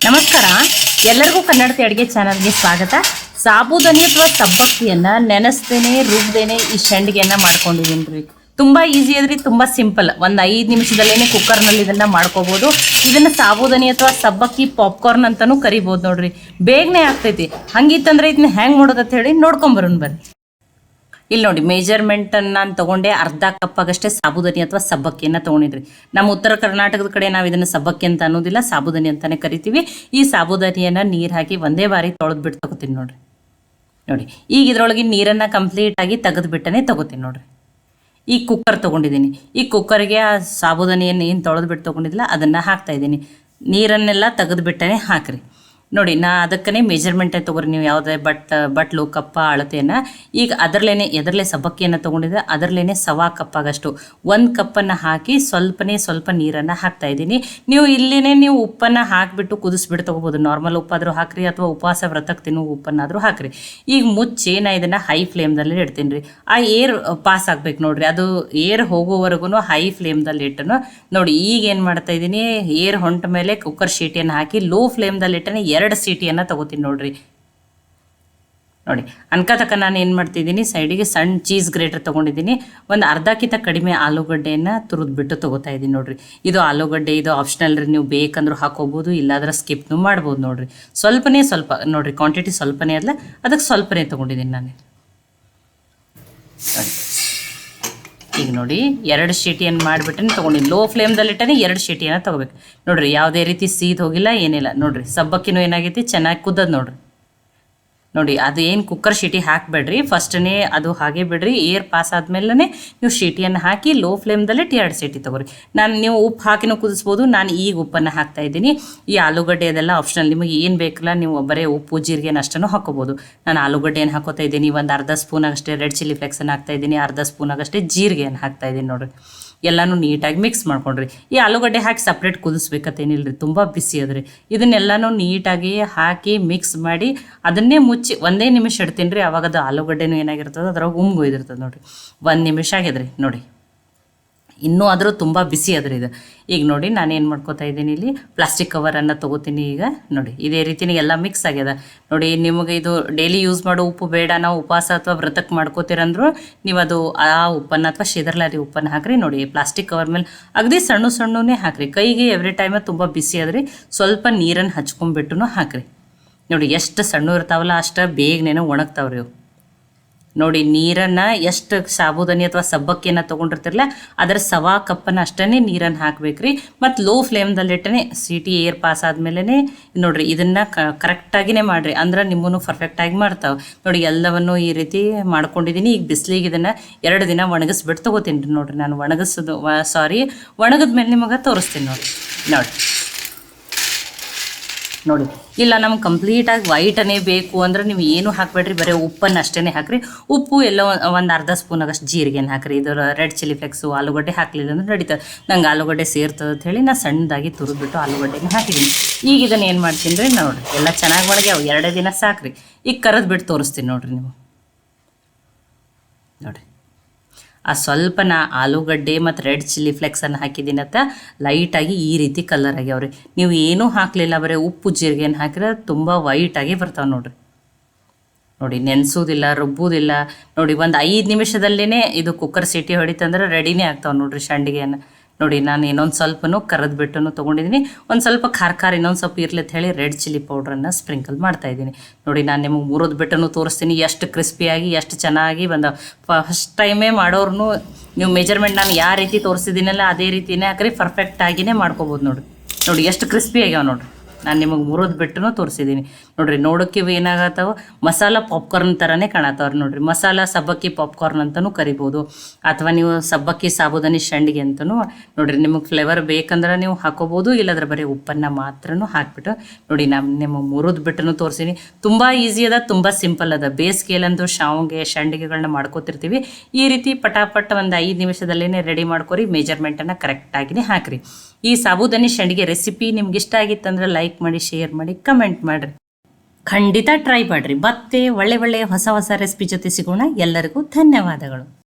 ನಮಸ್ಕಾರ, ಎಲ್ಲರಿಗೂ ಕನ್ನಡತಿ ಅಡುಗೆ ಚಾನಲ್ಗೆ ಸ್ವಾಗತ. ಸಾಬೂದನಿ ಅಥವಾ ಸಬ್ಬಕ್ಕಿಯನ್ನು ನೆನೆಸ್ದೇನೆ ರುಬ್ದೇನೆ ಈ ಸಂಡಿಗೆಯನ್ನು ಮಾಡ್ಕೊಂಡಿದ್ದೀನಿ ರೀ. ತುಂಬ ಈಸಿ ಅದ್ರಿ, ತುಂಬ ಸಿಂಪಲ್. ಒಂದು 5 ನಿಮಿಷದಲ್ಲೇ ಕುಕ್ಕರ್ನಲ್ಲಿ ಇದನ್ನು ಮಾಡ್ಕೋಬೋದು. ಇದನ್ನು ಸಾಬೂದನಿ ಅಥವಾ ಸಬ್ಬಕ್ಕಿ ಪಾಪ್ಕಾರ್ನ್ ಅಂತಲೂ ಕರಿಬೋದು ನೋಡ್ರಿ. ಬೇಗನೆ ಆಗ್ತೈತಿ. ಹಂಗಿತ್ತಂದ್ರೆ ಇದನ್ನ ಹೆಂಗೆ ಮಾಡೋದು ಅಂತ ಹೇಳಿ ನೋಡ್ಕೊಂಬರೋಣ ಬರ್ರಿ. ಇಲ್ಲಿ ನೋಡಿ, ಮೆಜರ್ಮೆಂಟನ್ನು ನಾನು ತೊಗೊಂಡೆ. ಅರ್ಧ ಕಪ್ಪಾಗಷ್ಟೇ ಸಾಬೂದನಿ ಅಥವಾ ಸಬ್ಬಕ್ಕಿಯನ್ನು ತೊಗೊಂಡಿದ್ರಿ. ನಮ್ಮ ಉತ್ತರ ಕರ್ನಾಟಕದ ಕಡೆ ನಾವು ಇದನ್ನು ಸಬ್ಬಕ್ಕಿ ಅಂತ ಅನ್ನೋದಿಲ್ಲ, ಸಾಬೂದನಿ ಅಂತಲೇ ಕರಿತೀವಿ. ಈ ಸಾಬೂದನಿಯನ್ನು ನೀರು ಹಾಕಿ ಒಂದೇ ಬಾರಿ ತೊಳೆದ್ಬಿಟ್ಟು ತೊಗೋತೀನಿ ನೋಡ್ರಿ. ನೋಡಿ, ಈಗ ಇದರೊಳಗೆ ನೀರನ್ನು ಕಂಪ್ಲೀಟಾಗಿ ತೆಗೆದುಬಿಟ್ಟನೇ ತೊಗೋತೀನಿ ನೋಡ್ರಿ. ಈ ಕುಕ್ಕರ್ ತೊಗೊಂಡಿದ್ದೀನಿ. ಈ ಕುಕ್ಕರ್ಗೆ ಆ ಸಾಬೂದನಿಯನ್ನು ಏನು ತೊಳೆದ್ಬಿಟ್ಟು ತೊಗೊಂಡಿದ್ದಿಲ್ಲ ಅದನ್ನು ಹಾಕ್ತಾಯಿದ್ದೀನಿ. ನೀರನ್ನೆಲ್ಲ ತೆಗೆದುಬಿಟ್ಟನೇ ಹಾಕಿರಿ. ನೋಡಿ, ನಾ ಅದಕ್ಕೇ ಮೆಜರ್ಮೆಂಟೇ ತೊಗೊರಿ. ನೀವು ಯಾವುದೇ ಬಟ್ಲು ಕಪ್ಪ ಅಳತೆಯನ್ನು ಈಗ ಎದರಲ್ಲೇ ಸಬ್ಬಕ್ಕಿಯನ್ನು ತೊಗೊಂಡಿದ್ದೆ ಅದರಲ್ಲೇ ಸವಾ ಕಪ್ಪಾಗಷ್ಟು 1 ಕಪ್ಪನ್ನು ಹಾಕಿ ಸ್ವಲ್ಪ ನೀರನ್ನು ಹಾಕ್ತಾಯಿದ್ದೀನಿ. ನೀವು ಉಪ್ಪನ್ನು ಹಾಕಿಬಿಟ್ಟು ಕುದಿಸ್ಬಿಟ್ಟು ತೊಗೋಬೋದು. ನಾರ್ಮಲ್ ಉಪ್ಪಾದರೂ ಹಾಕಿರಿ ಅಥವಾ ಉಪವಾಸ ವ್ರತಕ್ಕೆ ತಿನ್ನೋ ಉಪ್ಪನ್ನಾದರೂ ಹಾಕಿರಿ. ಈಗ ಮುಚ್ಚಿ ನಾ ಇದನ್ನು ಹೈ ಫ್ಲೇಮ್ದಲ್ಲಿ ಇಡ್ತೀನಿ ರೀ. ಆ ಏರ್ ಪಾಸ್ ಆಗ್ಬೇಕು ನೋಡಿರಿ. ಅದು ಏರ್ ಹೋಗೋವರೆಗೂ ಹೈ ಫ್ಲೇಮ್ದಲ್ಲಿ ಇಟ್ಟನು. ನೋಡಿ, ಈಗ ಏನು ಮಾಡ್ತಾಯಿದ್ದೀನಿ, ಏರ್ ಹೊಂಟ ಮೇಲೆ ಕುಕ್ಕರ್ ಶೀಟಿಯನ್ನು ಹಾಕಿ ಲೋ ಫ್ಲೇಮ್ದಲ್ಲಿ ಇಟ್ಟನೆ 2 ಸೀಟಿಯನ್ನು ತಗೋತೀನಿ ನೋಡ್ರಿ. ನೋಡಿ, ಅನ್ಕತಕ್ಕ ನಾನು ಏನು ಮಾಡ್ತಿದ್ದೀನಿ, ಸೈಡಿಗೆ ಸಣ್ಣ ಚೀಸ್ ಗ್ರೇಟರ್ ತೊಗೊಂಡಿದ್ದೀನಿ. ಒಂದು ಅರ್ಧಕ್ಕಿಂತ ಕಡಿಮೆ ಆಲೂಗಡ್ಡೆಯನ್ನು ತುರಿದ್ಬಿಟ್ಟು ತೊಗೋತಾ ಇದ್ದೀನಿ ನೋಡ್ರಿ. ಇದು ಆಲೂಗಡ್ಡೆ, ಇದು ಆಪ್ಷನಲ್ ರೀ. ನೀವು ಬೇಕಂದ್ರೂ ಹಾಕೋಬೋದು, ಇಲ್ಲಾದ್ರೆ ಸ್ಕಿಪ್ನು ಮಾಡ್ಬೋದು ನೋಡ್ರಿ. ಸ್ವಲ್ಪ ನೋಡ್ರಿ, ಕ್ವಾಂಟಿಟಿ ಸ್ವಲ್ಪನೇ ಅಲ್ಲ, ಅದಕ್ಕೆ ಸ್ವಲ್ಪನೇ ತೊಗೊಂಡಿದ್ದೀನಿ ನಾನು. ಈಗ ನೋಡಿ, 2 ಶೀಟಿಯನ್ನು ಮಾಡಿಬಿಟ್ಟೆ ತೊಗೊಂಡಿನಿ. ಲೋ ಫ್ಲೇಮ್ದಲ್ಲಿಟ್ಟನೆ 2 ಶೀಟಿಯನ್ನು ತೊಗೋಬೇಕು ನೋಡಿರಿ. ಯಾವುದೇ ರೀತಿ ಸೀದ್ ಹೋಗಿಲ್ಲ, ಏನಿಲ್ಲ ನೋಡಿರಿ. ಸಬ್ಬಕ್ಕಿನೂ ಏನಾಗೈತಿ, ಚೆನ್ನಾಗಿ ಕುದ್ದದ ನೋಡಿರಿ. ನೋಡಿ, ಅದು ಏನು ಕುಕ್ಕರ್ ಶೀಟಿ ಹಾಕಬೇಡ್ರಿ, ಫಸ್ಟನೇ ಅದು ಹಾಗೆ ಬಿಡ್ರಿ. ಏರ್ ಪಾಸ್ ಆದಮೇಲೆ ನೀವು ಶೀಟಿಯನ್ನು ಹಾಕಿ ಲೋ ಫ್ಲೇಮ್ದಲ್ಲಿಟ್ಟು 2 ಸೀಟಿ ತೊಗೊರಿ. ನೀವು ಉಪ್ಪು ಹಾಕಿನೂ ಕುದಿಸ್ಬೋದು. ನಾನು ಈಗ ಉಪ್ಪನ್ನು ಹಾಕ್ತಾಯಿದ್ದೀನಿ. ಈ ಆಲೂಗಡ್ಡೆ ಅದೆಲ್ಲ ಆಪ್ಷನಲ್, ನಿಮಗೆ ಏನು ಬೇಕಲ್ಲ ನೀವು ಬರೀ ಉಪ್ಪು ಜೀರಿಗೆನ ಅಷ್ಟನ್ನು ಹಾಕೋಬೋದು. ನಾನು ಆಲೂಗಡ್ಡೆಯನ್ನು ಹಾಕೋತಾ ಇದ್ದೀನಿ. ಒಂದು ಅರ್ಧ ಸ್ಪೂನಾಗಷ್ಟೇ ರೆಡ್ ಚಿಲ್ಲಿ ಫ್ಲೇಕ್ಸನ್ನು ಹಾಕ್ತಾಯಿದ್ದೀನಿ. ಅರ್ಧ ಸ್ಪೂನಾಗಷ್ಟೇ ಜೀರಿಗೆಯನ್ನು ಹಾಕ್ತಾಯಿದ್ದೀನಿ ನೋಡಿರಿ. ಎಲ್ಲನೂ ನೀಟಾಗಿ ಮಿಕ್ಸ್ ಮಾಡ್ಕೊಂಡ್ರಿ. ಈ ಆಲೂಗಡ್ಡೆ ಹಾಕಿ ಸಪ್ರೇಟ್ ಕುದಿಸ್ಬೇಕತ್ತೇನಿಲ್ಲ ರೀ, ತುಂಬ ಬಿಸಿ ಅದ್ರಿ. ಇದನ್ನೆಲ್ಲನೂ ನೀಟಾಗಿ ಹಾಕಿ ಮಿಕ್ಸ್ ಮಾಡಿ ಅದನ್ನೇ ಮುಚ್ಚಿ 1 ನಿಮಿಷ ಇಡ್ತೀನಿ ರೀ. ಅವಾಗ ಅದು ಆಲೂಗಡ್ಡೆನೂ ಏನಾಗಿರ್ತದೆ, ಅದ್ರಾಗ ಉಮ್ಗೊಯ್ದಿರ್ತದೆ ನೋಡಿರಿ. 1 ನಿಮಿಷ ಆಗಿದ್ರಿ ನೋಡಿ. ಇನ್ನೂ ಆದರೂ ತುಂಬ ಬಿಸಿ ಅದ್ರಿ ಇದು. ಈಗ ನೋಡಿ, ನಾನೇನು ಮಾಡ್ಕೋತಾ ಇದ್ದೀನಿ, ಇಲ್ಲಿ ಪ್ಲಾಸ್ಟಿಕ್ ಕವರನ್ನು ತೊಗೋತೀನಿ. ಈಗ ನೋಡಿ, ಇದೇ ರೀತಿನೇ ಎಲ್ಲ ಮಿಕ್ಸ್ ಆಗ್ಯದ ನೋಡಿ. ನಿಮಗೆ ಇದು ಡೈಲಿ ಯೂಸ್ ಮಾಡೋ ಉಪ್ಪು ಬೇಡ, ನಾವು ಉಪವಾಸ ಅಥವಾ ವ್ರತಕ್ಕೆ ಮಾಡ್ಕೋತೀರಂದ್ರೂ ನೀವು ಅದು ಆ ಉಪ್ಪನ್ನು ಅಥವಾ ಶಿದರ್ಲಾರಿ ಉಪ್ಪನ್ನು ಹಾಕಿರಿ. ನೋಡಿ, ಪ್ಲಾಸ್ಟಿಕ್ ಕವರ್ ಮೇಲೆ ಅಗದಿ ಸಣ್ಣನೇ ಹಾಕಿರಿ. ಕೈಗೆ ಎವ್ರಿ ಟೈಮ್ ತುಂಬ ಬಿಸಿ ಅದ್ರಿ. ಸ್ವಲ್ಪ ನೀರನ್ನು ಹಚ್ಕೊಂಡ್ಬಿಟ್ಟು ಹಾಕಿರಿ. ನೋಡಿ, ಎಷ್ಟು ಸಣ್ಣ ಇರ್ತಾವಲ್ಲ ಅಷ್ಟು ಬೇಗನೆ ಒಣಗ್ತಾವ್ರಿ ಇವು. ನೋಡಿ, ನೀರನ್ನು ಎಷ್ಟು ಸಾಬೂದನಿ ಅಥವಾ ಸಬ್ಬಕ್ಕಿಯನ್ನು ತೊಗೊಂಡಿರ್ತಿರಲ್ಲ ಅದರ ಸವಾ ಕಪ್ಪನ್ನು ಅಷ್ಟೇ ನೀರನ್ನು ಹಾಕ್ಬೇಕ್ರಿ. ಮತ್ತು ಲೋ ಫ್ಲೇಮ್ದಲ್ಲಿಟ್ಟನೆ ಸೀಟಿ ಏರ್ ಪಾಸ್ ಆದಮೇಲೆ ನೋಡಿರಿ, ಇದನ್ನು ಕರೆಕ್ಟಾಗಿಯೇ ಮಾಡಿರಿ. ಅಂದ್ರೆ ನಿಮ್ಮನ್ನು ಪರ್ಫೆಕ್ಟಾಗಿ ಮಾಡ್ತಾವೆ ನೋಡಿ. ಎಲ್ಲವನ್ನು ಈ ರೀತಿ ಮಾಡ್ಕೊಂಡಿದ್ದೀನಿ. ಈಗ ಬಿಸಿಲಿಗೆ ಇದನ್ನು 2 ದಿನ ಒಣಗಿಸ್ಬಿಟ್ಟು ತೊಗೋತೀನಿ ರೀ. ನೋಡಿರಿ, ನಾನು ಒಣಗಿದ ಮೇಲೆ ನಿಮಗೆ ತೋರಿಸ್ತೀನಿ ನೋಡಿ. ನೋಡಿ, ಇಲ್ಲ ನಮ್ಗೆ ಕಂಪ್ಲೀಟಾಗಿ ವೈಟನೇ ಬೇಕು ಅಂದ್ರೆ ನೀವು ಏನು ಹಾಕಬೇಡ್ರಿ, ಬರೀ ಉಪ್ಪನ್ನು ಅಷ್ಟೇ ಹಾಕಿರಿ. ಉಪ್ಪು ಎಲ್ಲ ಒಂದು ಅರ್ಧ ಸ್ಪೂನಾಗಷ್ಟು ಜೀರಿಗೆನ ಹಾಕಿರಿ. ಇದು ರೆಡ್ ಚಿಲ್ಲಿ ಫ್ಲೇಕ್ಸು ಆಲೂಗಡ್ಡೆ ಹಾಕಲಿಲ್ಲ ಅಂದ್ರೆ ನಡೀತದೆ. ನಂಗೆ ಆಲೂಗಡ್ಡೆ ಸೇರ್ತದೆ ಅಂತ ಹೇಳಿ ನಾನು ಸಣ್ಣದಾಗಿ ತುರಿದ್ಬಿಟ್ಟು ಆಲೂಗಡ್ಡೆನ ಹಾಕಿದ್ದೀನಿ. ಈಗ ಇದನ್ನು ಏನು ಮಾಡ್ತೀನಿ ರೀ, ನೋಡಿರಿ, ಎಲ್ಲ ಚೆನ್ನಾಗಿ ಒಣಗ್ಯಾವ. 2 ದಿನ ಸಾಕ್ರಿ. ಈಗ ಕರೆದ್ಬಿಟ್ಟು ತೋರಿಸ್ತೀನಿ ನೋಡಿರಿ. ನೀವು ನೋಡಿರಿ, ಆ ಸ್ವಲ್ಪ ಆಲೂಗಡ್ಡೆ ಮತ್ತು ರೆಡ್ ಚಿಲ್ಲಿ ಫ್ಲೇಕ್ಸನ್ನು ಹಾಕಿದ್ದೀನತ್ತ ಲೈಟಾಗಿ ಈ ರೀತಿ ಕಲರ್ ಆಗ್ಯಾವ್ರಿ. ನೀವು ಏನೂ ಹಾಕಲಿಲ್ಲ, ಬರೀ ಉಪ್ಪು ಜೀರಿಗೆನ ಹಾಕಿದ್ರೆ ತುಂಬ ವೈಟಾಗಿ ಬರ್ತಾವೆ ನೋಡಿ. ನೆನೆಸೋದಿಲ್ಲ, ರುಬ್ಬೋದಿಲ್ಲ ನೋಡಿ. ಒಂದು 5 ನಿಮಿಷದಲ್ಲೇ ಇದು ಕುಕ್ಕರ್ ಸೀಟಿ ಹೊಡಿತಂದ್ರೆ ರೆಡಿನೇ ಆಗ್ತಾವೆ ನೋಡಿರಿ ಸಂಡಿಗೆಯನ್ನು. ನೋಡಿ, ನಾನು ಇನ್ನೊಂದು ಸ್ವಲ್ಪನೂ ಕರೆದ್ಬಿಟ್ಟು ತೊಗೊಂಡಿದ್ದೀನಿ. ಒಂದು ಸ್ವಲ್ಪ ಖಾರ ಇನ್ನೊಂದು ಸ್ವಲ್ಪ ಇರಲಿ ಅಂತ ಹೇಳಿ ರೆಡ್ ಚಿಲ್ಲಿ ಪೌಡ್ರನ್ನು ಸ್ಪ್ರಿಂಕಲ್ ಮಾಡ್ತಾಯಿದ್ದೀನಿ ನೋಡಿ. ನಾನು ನಿಮಗೆ ಮುರಿದ್ಬಿಟ್ಟು ತೋರಿಸ್ತೀನಿ ಎಷ್ಟು ಕ್ರಿಸ್ಪಿಯಾಗಿ ಎಷ್ಟು ಚೆನ್ನಾಗಿ ಬಂದ. ಫಸ್ಟ್ ಟೈಮೇ ಮಾಡೋರು ನೀವು ಮೆಜರ್ಮೆಂಟ್ ನಾನು ಯಾವ ರೀತಿ ತೋರಿಸಿದ್ದೀನಲ್ಲ ಅದೇ ರೀತಿಯೇ ಹಾಕ್ರಿ, ಪರ್ಫೆಕ್ಟಾಗಿಯೇ ಮಾಡ್ಕೋಬೋದು ನೋಡಿ ಎಷ್ಟು ಕ್ರಿಸ್ಪಿ ಆಗ್ಯಾವ ನೋಡಿರಿ. ನಾನು ನಿಮಗೆ ಮುರಿದ್ಬಿಟ್ಟು ತೋರಿಸಿದ್ದೀನಿ ನೋಡಿರಿ. ನೋಡೋಕ್ಕೆ ಇವು ಏನಾಗತ್ತವ, ಮಸಾಲ ಪಾಪ್ಕಾರ್ನ್ ಥರನೇ ಕಾಣತ್ತವ್ರಿ ನೋಡಿರಿ. ಮಸಾಲ ಸಬ್ಬಕ್ಕಿ ಪಾಪ್ಕಾರ್ನ್ ಅಂತಲೂ ಕರಿಬೋದು, ಅಥವಾ ನೀವು ಸಬ್ಬಕ್ಕಿ ಸಾಬೂದನಿ ಸಂಡಿಗೆ ಅಂತಲೂ ನೋಡಿರಿ. ನಿಮಗೆ ಫ್ಲೇವರ್ ಬೇಕಂದ್ರೆ ನೀವು ಹಾಕೋಬೋದು, ಇಲ್ಲಾಂದ್ರೆ ಬರೀ ಉಪ್ಪನ್ನು ಮಾತ್ರನೂ ಹಾಕ್ಬಿಟ್ಟು ನೋಡಿ. ನಾನು ನಿಮಗೆ ಮುರಿದ್ಬಿಟ್ಟು ತೋರಿಸಿನಿ. ತುಂಬ ಈಸಿ ಅದ, ತುಂಬ ಸಿಂಪಲ್ ಅದ. ಬೇಸಿಗೆಯಲ್ಲಂತೂ ಶಾವಿಗೆ ಸಂಡಿಗೆಗಳನ್ನ ಮಾಡ್ಕೋತಿರ್ತೀವಿ. ಈ ರೀತಿ ಪಟಾಪಟ್ ಒಂದು 5 ನಿಮಿಷದಲ್ಲೇ ರೆಡಿ ಮಾಡ್ಕೊರಿ. ಮೆಜರ್ಮೆಂಟನ್ನು ಕರೆಕ್ಟಾಗಿಯೇ ಹಾಕಿರಿ. ಈ ಸಾಬೂದನಿ ಸಂಡಿಗೆ ರೆಸಿಪಿ ನಿಮ್ಗೆ ಇಷ್ಟ ಆಗಿತ್ತಂದ್ರೆ ಲೈಕ್ ಮಾಡಿ, ಶೇರ್ ಮಾಡಿ, ಕಮೆಂಟ್ ಮಾಡಿರಿ. ಖಂಡಿತ ಟ್ರೈ ಮಾಡಿರಿ. ಮತ್ತೆ ಒಳ್ಳೆ ಹೊಸ ರೆಸಿಪಿ ಜೊತೆ ಸಿಗೋಣ. ಎಲ್ಲರಿಗೂ ಧನ್ಯವಾದಗಳು.